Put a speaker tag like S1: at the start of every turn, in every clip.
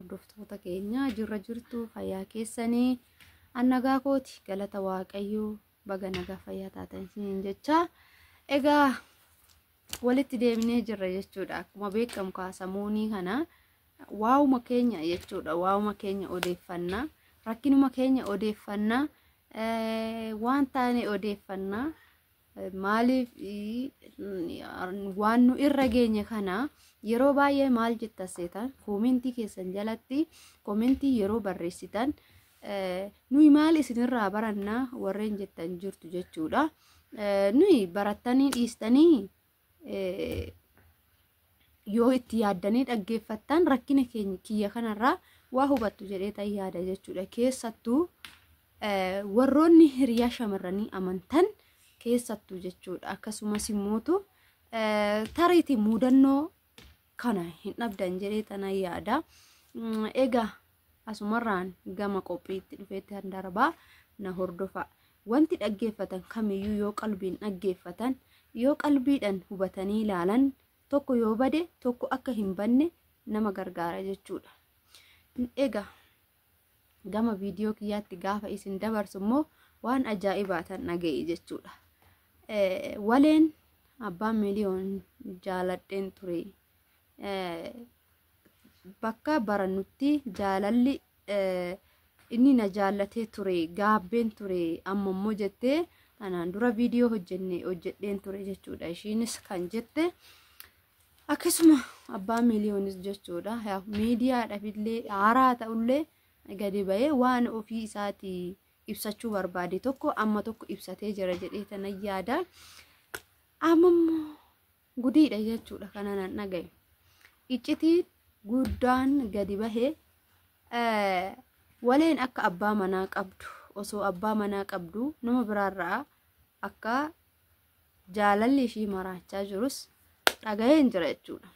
S1: hordoftoota keenya jirra jirtu fayyaa keessanii annagaa kooti galata waaqayyoo baga nagaa fayyaa taatan siin jecha egaa walitti deemnee jirra jechuudha. Akkuma beekamu kaasamuunii kana waa'uma keenya jechuudha. Waa'uma keenya odeeffannaa, rakkinuma keenya odeeffannaa, waan taane odeeffannaa, maaliif waan nu irra geenye kana yeroo baay'ee maal jettan seetan koomentii keessan jalatti koomentii yeroo barreessitan nuyi maal isinirraa barannaa warreen jettan jirtu jechuudha. Nuyi barattanii dhiistanii yoo itti yaaddanii dhaggeeffattan rakkina keenya kiyya kanarraa waa hubattu jedhee yaada jechuudha. Keessattuu warroonni hiriyaa shamarranii amantan keessattuu jechuudha. Akkasumas immoo tariitii mudannoo kana hin dhabdan jedhee yaada. Egaa asumarraan gama qophiitti dhufeetti handarbaa na hordofa. Wanti dhaggeeffatan kamiyyuu yoo qalbiin dhaggeeffatan yoo qalbiidhaan hubatanii ilaalan tokko yoo bade tokko akka hin banne nama gargaara jechuudha. Egaa gama viidiyoo kiyyaatti gaafa isin dabarsu immoo waan ajaa'ibaatan dhaga'e jechuudha. Waleen abbaan miliyoon jaaladheen ture. Bakka barannutti jaalalli inni na jaallatee ture gaabbeen ture amma immoo jettee tanaan dura viidiyoo hojjedheen ture jechuudha. Ishiinis kan jette akkasuma abbaan miliyoonis jechuudha. Miidiyaadhaaf illee haaraa ta'ullee gadi ba'ee waan ofii isaatii ibsachuu barbaade tokko amma tokko ibsatee jira jedhee tana yaada. Amma gudiidha jechuudha kana nan dhagaye. Iccitii guddaan gadi bahee waleen akka abbaa manaa qabdu osoo abbaa manaa qabdu nama biraarraa akka jaalalli ishii maraachaa jirus dhaga'een jira jechuudha.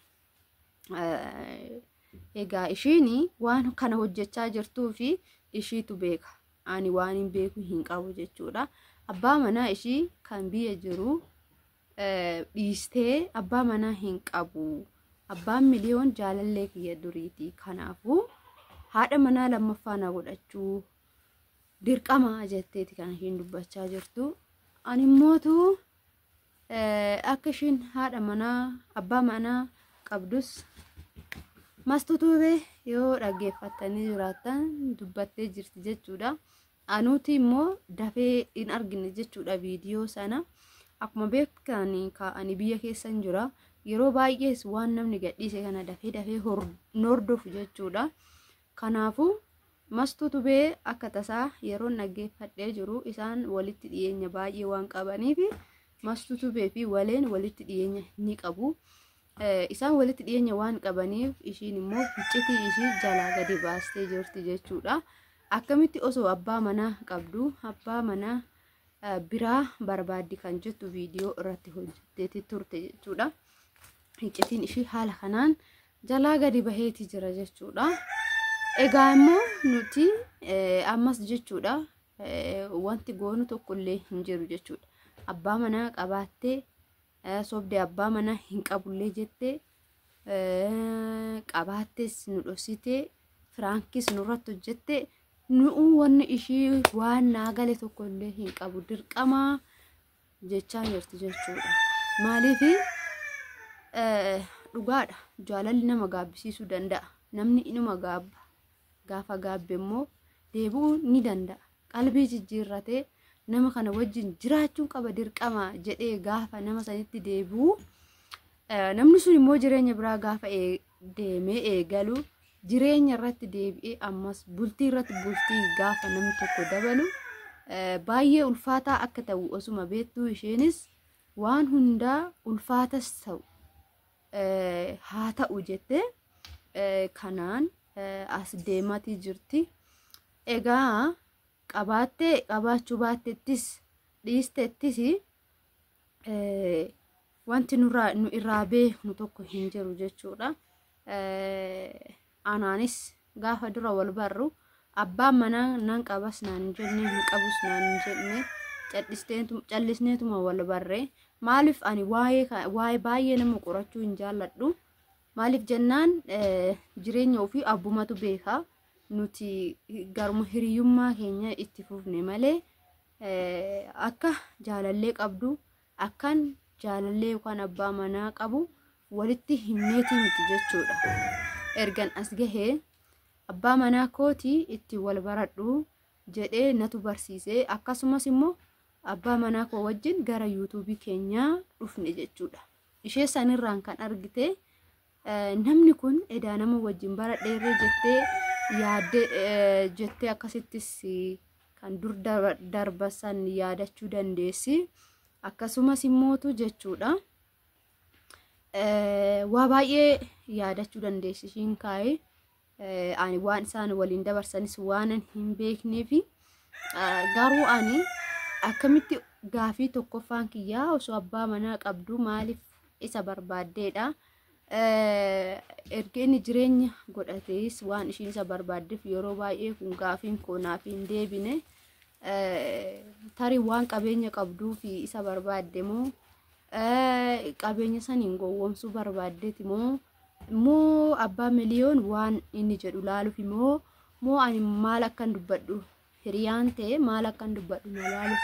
S1: Egaa ishiini waan kana hojjechaa jirtuu fi ishiitu beeka. Ani waan hin beeku hin qabu jechuudha. Abbaa manaa ishii kan biyya jiru dhiistee abbaa manaa hin qabu. Abbaan miliyoon jaalallee kiyya duriiti. Kanaafuu haadha manaa lammaffaa na godhachuu dirqama jetteeti kan ishiin dubbachaa jirtu. Ani immootu akka ishiin haadha manaa abbaa manaa qabdus mastutuube yoo dhaggeeffattanii jiraattan dubbattee jirti jechuudha. Anuuti immoo dafee hin argine jechuudha viidiyoo sana. Akkuma beektan ani biyya keessan jira. Yeroo baay'ees waan namni gadhiise kana dafee hordofu jechuudha. Kanaafuu mastutubee akka tasaa yeroo dhaggeeffadhee jiru isaan walitti dhiyeenya baay'ee waan qabaniif mastutubee fi waleen walitti dhiyeenya ni qabu. Isaan walitti dhiyeenya waan qabaniif ishiin immoo iccitii ishii jalaa gadi baastee jirti jechuudha. Akkamitti osoo abbaa manaa qabdu abbaa manaa biraa barbaaddi kan jettu viidiyoo irratti hojjetteeti turte jechuudha. Iccitiin ishii haala kanaan jalaa gadi baheeti jira jechuudha. Egaa immoo nuti ammas jechuudha wanti goonu tokkollee hin jiru jechuudha. Abbaa manaa qabaattee sobdee abbaa manaa hin qabullee jettee qabaattees nu dhoksitee firaankis nurratti hojjettee nu'u wanni ishii waan naagale tokkollee hin qabu dirqamaa jechaa jirti jechuudha. Maaliif dhugaadha jaalalli nama gaabbisiisuu danda'a. Namni inuma gaabba gaafa gaabbe immoo deebi'uu ni danda'a. Qalbii jijjiirratee nama kana wajjin jiraachuun qaba dirqama jedhee gaafa nama sanitti deebi'u namni sun immoo jireenya biraa gaafa deemee eegalu jireenya irratti deebi'ee ammas bultii irratti bultii gaafa namni tokko dabalu baay'ee ulfaataa akka ta'u osuma beektuu isheenis waan hundaa ulfaatas ta'u haa ta'u jettee kanaan as deematii jirti. Egaa qabaattee qabaachuu baattettis dhiistettis wanti nu irraa beeknu tokko hin jiru jechuudha. Anaanis gaafa dura wal barru abbaan manaa nan qabas naan jenne hin qabus naan jenne callisneetuma wal barree maaliif ani waa'ee baay'ee nama qorachuu hin jaalladhu. maaliif jennaan jireenya ofii abbumatu beeka. Nuti garuma hiriyummaa keenya itti fufne malee akka jaalallee qabdu akkan jaalallee yookaan abbaa manaa qabu walitti himneeti miti jechuudha. Ergan as gahee abbaa manaa kooti itti wal baradhu jedhee natu barsiisee akkasumas immoo abbaa manaa koo wajjin gara YouTube keenyaa dhufne jechuudha. Ishee sanirraan kan argite namni kun edaa nama wajjin baradheerree jettee yaadde jettee akkasittis kan dur darbasan yaadachuu dandeessi. Akkasumas immootu jechuudha waa baay'ee yaadachuu dandeessi ishiin kaa'ee ani waan isaan waliin dabarsanis waan hin beekneefi garuu ani akkamitti gaafii tokkoffaan kiyyaa osoo abbaa manaa qabdu maaliif isa barbaaddeedha. Erga inni jireenya godhatees waan ishiin isa barbaaddeef yeroo baay'ee kun gaafiin koo naaf hin deebine. Tarii waan qabeenya qabduu fi isa barbaadde moo qabeenya saniin gowwoomsuu barbaaddeeti moo abbaa miliyoon waan inni jedhu laaluuf moo ani maal akkan dubbadhu hiriyaan ta'e maal akkan dubbadhu na laaluuf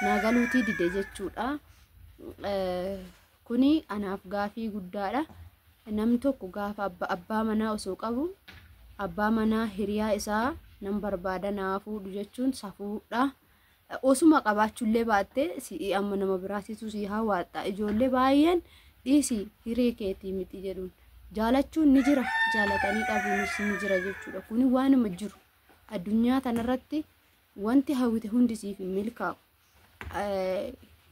S1: naagaluutii dide jechuudha. Kuni anaaf gaafii guddaadha. Namni tokko gaafa abbaa manaa osoo qabu abbaa manaa hiriyaa isaa nam barbaada naafuu jechuun safuudha. Osuma qabaachuullee baatte si amma nama biraasitu si hawaadha. Ijoollee baay'een dhiisi hiree keetii miti jedhuun jaalachuun ni jira, jaalatanii qabuunis ni jira jechuudha. Kuni waanuma jiru addunyaa tanarratti wanti hawwite hundi siif hin milkaa'u.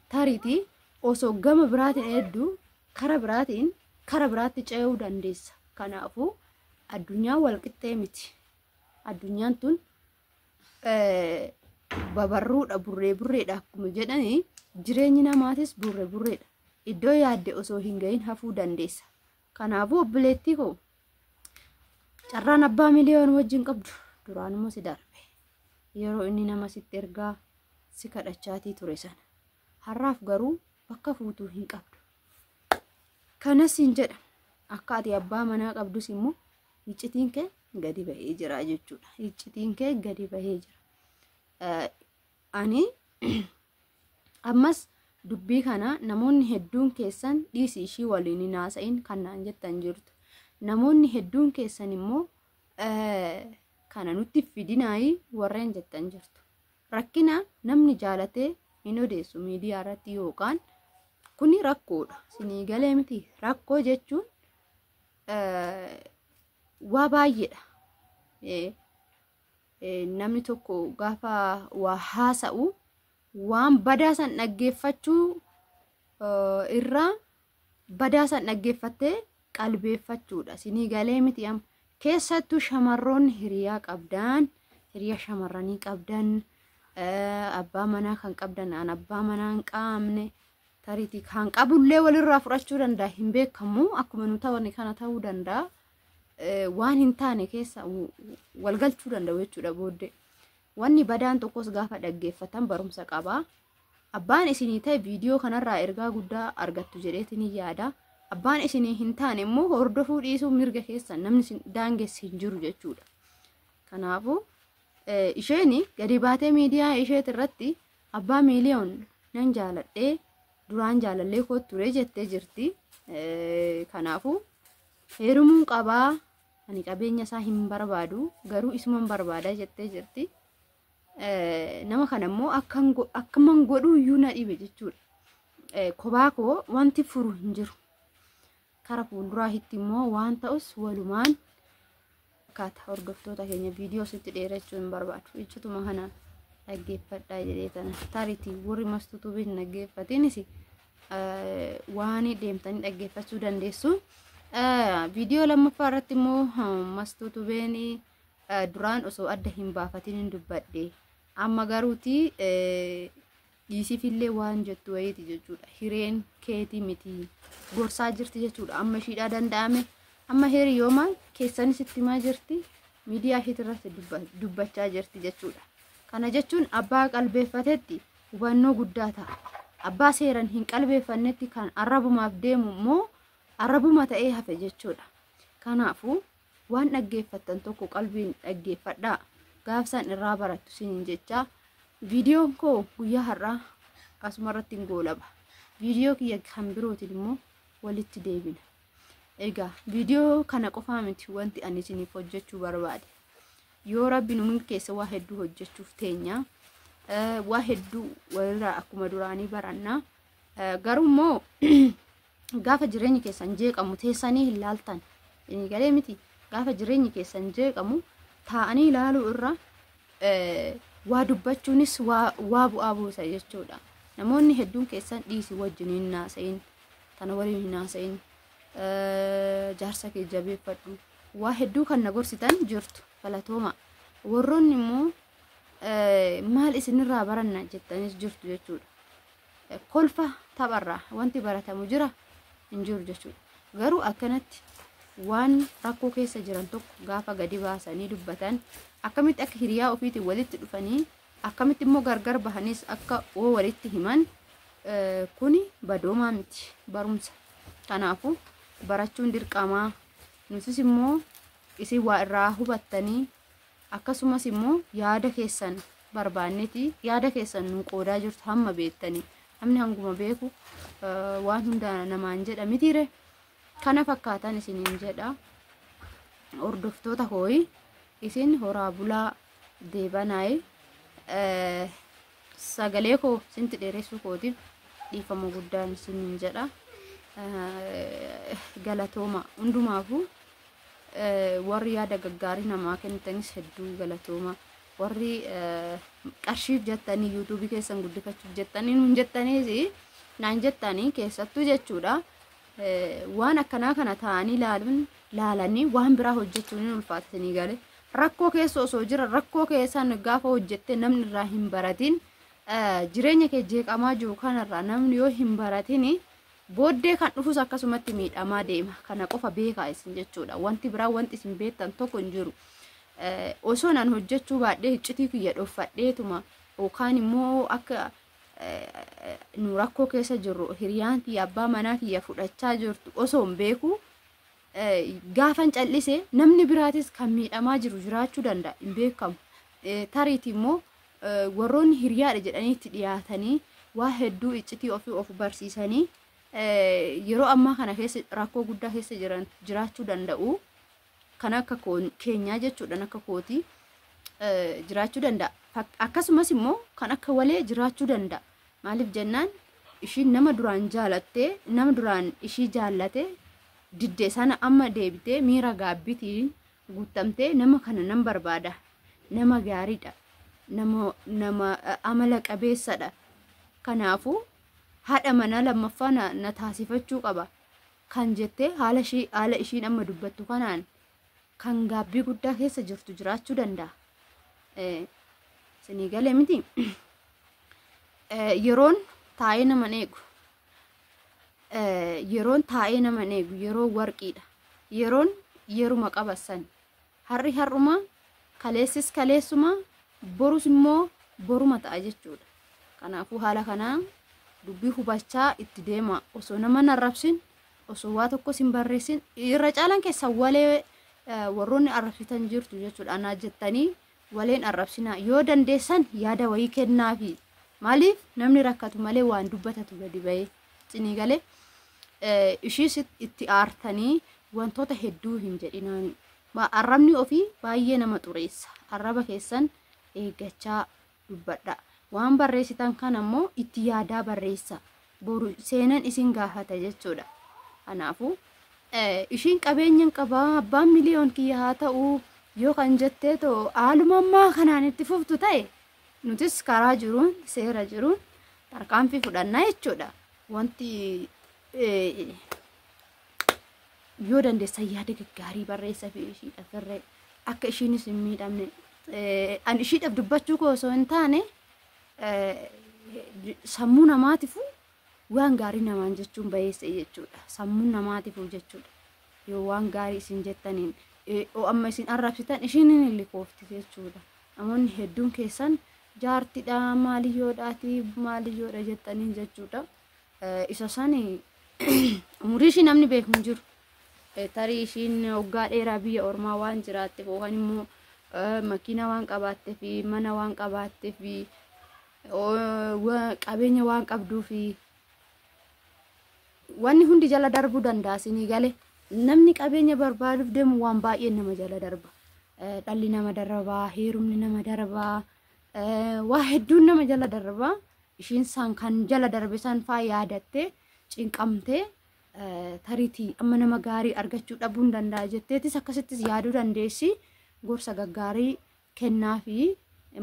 S1: Tariitii osoo gama biraatiin hedduu kara biraatti ce'uu dandeessa. Kanaafuu addunyaa walqixxee miti. Addunyaan tun babarruudha, burreedha akkuma jedhanii jireenyi namaatis burreedha. Iddoo yaadde osoo hin gahin hafuu dandeessa. Kanaafuu obboleettii koo carraan abbaa miliyoon wajjin qabdu duraanuma si darbe. Yeroo inni nama sitti ergaa si kadhachaatii ture sana. Har'aaf garuu bakka fuutuu hin qabdu. Kanas hin jedha akka ati abbaa manaa qabdus immoo iccitiin kee gadi bahee jira jechuudha. Iccitiin kee gadi bahee jira. Ani ammas dubbii kana namoonni hedduun keessan dhiisii ishii waliin hin haasa'in kanaan jettan jirtu. Namoonni hedduun keessan immoo kana nutti fidinaayi warreen jettan jirtu. Rakkina namni jaalatee hin odeessu miidiyaa irratti yookaan kuni rakkoodha. Sinii galee miti. Rakkoo jechuun waa baay'eedha. Namni tokko gaafa waa haasa'u waan badaa san dhaggeeffachuu irraa badaa san dhaggeeffattee qalbeeffachuudha. Sinii galee miti. Keessattuu shamarroonni hiriyaa qabdan, hiriyaa shamarranii qabdan, abbaa manaa kan qabdan, an abbaa manaa hin qaamne tariitii kan qabullee walirraa fudhachuu danda'a. Hin beekamu akkuma nu ta'an kana ta'uu danda'a. Waan hin taane keessa walgalchuu danda'u jechuudha booddee. Wanni badaan tokkos gaafa dhaggeeffatan barumsa qaba. Abbaan isinii ta'e viidiyoo kanarraa ergaa guddaa argattu jedheetiin yaada. Abbaan isinii hin taane immoo hordofuu dhiisuu mirga keessa namni daangessi hin jiru jechuudha. Kanaafuu isheen gadi baatee miidiyaa isheet irratti abbaa miliyoon nan jaaladhee duraan jaalallee koo ture jettee jirti. Kanaafuu heerumuun qabaa. Ani qabeenya isaa hin barbaadu garuu isuman barbaada jettee jirti. Nama kana immoo akkaman godhuu iyyuu na dhibe jechuudha. Kophaa koo wanti furu hin jiru. Kara fuulduraa hitti immoo waan ta'us walumaan akkaataa hordoftoota keenya viidiyoo sitti dheerachuu hin barbaadu. Ijjituma kana dhaggeeffadhaa jedhee tana tariitii warri mastuutuu hin dhaggeeffatiinis waan deemtanii dhaggeeffachuu dandeessu. Viidiyoo lammaffaa irratti immoo mastuutuu beeni duraan osoo adda hin baafatiin hin dubbadhe. Amma garuuti dhiisiifillee waan jettu wayiiti jechuudha. Hireen keetii miti gorsaa jirti jechuudha. Amma ishiidhaa danda'ame amma hiriyooma keessanis itti himaa jirti. Miidiyaa isheet irratti dubbachaa jirti jechuudha. Kana jechuun abbaa qalbeeffatetti hubannoo guddaa ta'a. Abbaa seeran hin qalbeeffannetti kan arrabumaaf deemu immoo arrabuma ta'ee hafe jechuudha. Kanaafuu waan dhaggeeffattan tokko qalbiin dhaggeeffadhaa. Gaafsan irraa barattu sinin jecha viidiyoon koo guyyaa har'aa asumarratti hin goolaba. Viidiyoo kiyya kan birootiin immoo walitti deebina. Egaa viidiyoo kana qofaa miti wanti ani isiniif hojjechuu barbaade. Yoo rabbi nu keessa waa hedduu hojjechuuf teenya waa hedduu walirraa akkuma duraanii barannaa. Garuu immoo gaafa jireenyi keessan jeeqamu teessanii hin laaltan. Inni galee miti gaafa jireenyi keessan jeeqamu taa'anii ilaaluu irra waa dubbachuunis waa bu'aa buusa jechuudha. Namoonni hedduun keessan dhiisii wajjin hin naasa'in, tana waliin hin naasa'in, jaarsa kee jabeeffadhu. Waa hedduu kan na gorsitan jirtu galatooma. Warroonni immoo maal isinirraa baranna jettanis jirtu jechuudha. Kolfa tapharraa wanti baratamu jira hin jiru jechuudha. Garuu akkanatti waan rakkoo keessa jiran tokko gaafa gadi baasanii dubbatan akkamitti akka hiriyaa ofiitiin walitti dhufanii akkamitti immoo gargar bahanis akka walitti himan kuni badoomaa miti, barumsa. Kanaafuu barachuun dirqamaa. Nutis immoo isin waa irraa hubattanii akkasumas immoo yaada keessan barbaanneeti yaada keessan nu qoodaa jirtu hamma beektanii. Namni hanguma beeku waan hunda namaan jedha mitiire. Kana fakkaatan isiniin jedha. Hordoftoota hooyi isin horaa bulaa deebanaay. Sagalee koo sinti dheeressuu kootiif dhiifama guddaan isiniin jedha. Galatooma hundumaafuu warri yaada gaggaarii namaa kennitanis hedduu galatooma. Warri qarshiif jettanii yuutuubii keessan guddifachuuf jettanii nuun jettaniisi naan jettanii keessattuu jechuudha. Waan akkanaa kana ta'anii laalanii waan biraa hojjechuun hin ulfaatatanii gale. Rakkoo keessa osoo jira rakkoo keessan gaafa hojjette namni irraa hin baratin jireenya kee jeeqamaa jiru kanarraa namni yoo hin baratin booddee kan dhufus akkasumatti miidhamaa deema. Kana qofa beekaa isin jechuudha. Wanti biraa wanti isin beektan tokko hin jiru. Osoo nan hojjechuu baadhee iccitii kiyya dhoffadheetuma yookaan immoo akka nu rakkoo keessa jirru hiriyaan kiyya abbaa manaa kiyya fudhachaa jirtu osoo hin beeku gaafan cal'ise namni biraatis kan miidhamaa jiru jiraachuu danda'a hin beekamu. Tariiti immoo warroonni hiriyaadha jedhanii itti dhiyaatanii waa hedduu iccitii ofii of barsiisanii yeroo ammaa kana keessa rakkoo guddaa keessa jiran jiraachuu danda'u. Kan akka keenyaa jechuudhaan akka kootii jiraachuu danda'a. Akkasumas immoo kan akka walee jiraachuu danda'a. Maaliif jennaan ishiin nama duraan jaalattee nama duraan ishii jaallate diddee sana amma deebitee miira gaabbitiin guutamtee nama kana nan barbaada. Nama gaariidha. Nama amala qabeessadha. Kanaafuu haadha manaa lammaffaa na taasifachuu qaba. Kan jettee haala ishiin amma dubbattu kanaan kan gaabbii guddaa keessa jirtu jiraachuu danda'a. Sinii galee miti. Yeroon taa'ee nama eegu. Yeroon taa'ee nama eegu yeroo warqiidha. Yeroon yeruma qabasan. Harri har'uma kaleessis kaleessuma borus immoo boruma ta'a jechuudha. Kanaafuu haala kanaan dubbii hubachaa itti deema. Osoo nama narrabsin osoo waa tokko sin barreessin irra caalan keessa walee warroonni arrabsitan jirtu jechuudha. Anaa jettanii waleen arrabsinaa yoo dandeessan yaada wayii kennaafi. Maaliif namni rakkatu malee waan dubbatatu gadi ba'ee cinii galee ishiis itti aartanii wantoota hedduu hin jedhinaani. Arrabni ofii baay'ee nama xureessa. Arraba keessan eeggachaa dubbadha. Waan barreessitan kan ammoo itti yaadaa barreessa. Boru seenan isin gaafata jechuudha. Kanaafuu ishiin qabeenyan qabaa abbaan miliyoon kiyya haa ta'u yoo kan jettee too haalumammaa kanaan itti fuftu ta'e nutis karaa jiruun seera jiruun tarkaanfii fudhannaa jechuudha. Wanti yoo dandeessan yaada gaggaarii barreessa fi ishiidhaaf irree akka ishiinis hin miidhamne an ishiidhaaf dubbachuu koo osoo hin taane sammuu namaatiifuu waan gaarii namaan jechuun bayeesse jechuudha. Sammuu namaatiifuu jechuudha. Yoo waan gaarii isin jettaniin amma isin arrabsitan ishiin hin likoofti jechuudha. Namoonni hedduun keessan jaartidha maaliyyoodhaati maaliyyoodha jettaniin jechuudha. Isa sani umurii ishii namni beeku hin jiru. Tarii ishiin waggaa dheeraa biyya ormaa waan jiraatteef yookaan immoo makiina waan qabaatteef fi mana waan qabaatteef fi qabeenya waan qabduuf wanni hundi jala darbuu danda'a isinii galee. Namni qabeenya barbaaduuf deemu waan baay'ee nama jala darba. Dhalli nama darbaa, heerumni nama darbaa, waa hedduun nama jala darbaa. Ishiin san kan jala darbe san faa yaadattee cinqamtee tariitii amma nama gaarii argachuu dhabuu hin danda'a jetteetis akkasittis yaaduu dandeessi. Gorsa gaggaarii kennaafi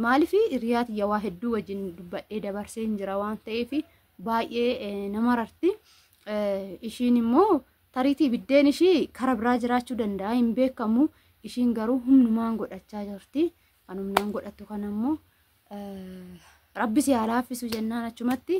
S1: maaliif hiriyaa tiyya waa hedduu wajjin dubbadhee dabarsee hin jira waan ta'eef baay'ee nama rarti. Ishiin immoo tariitii biddeen ishii kara biraa jiraachuu danda'a hin beekamu. Ishiin garuu humnumaan godhachaa jirti. Kan humnaan godhattu kana immoo Rabbi si haa laaffisu jennaan achumatti.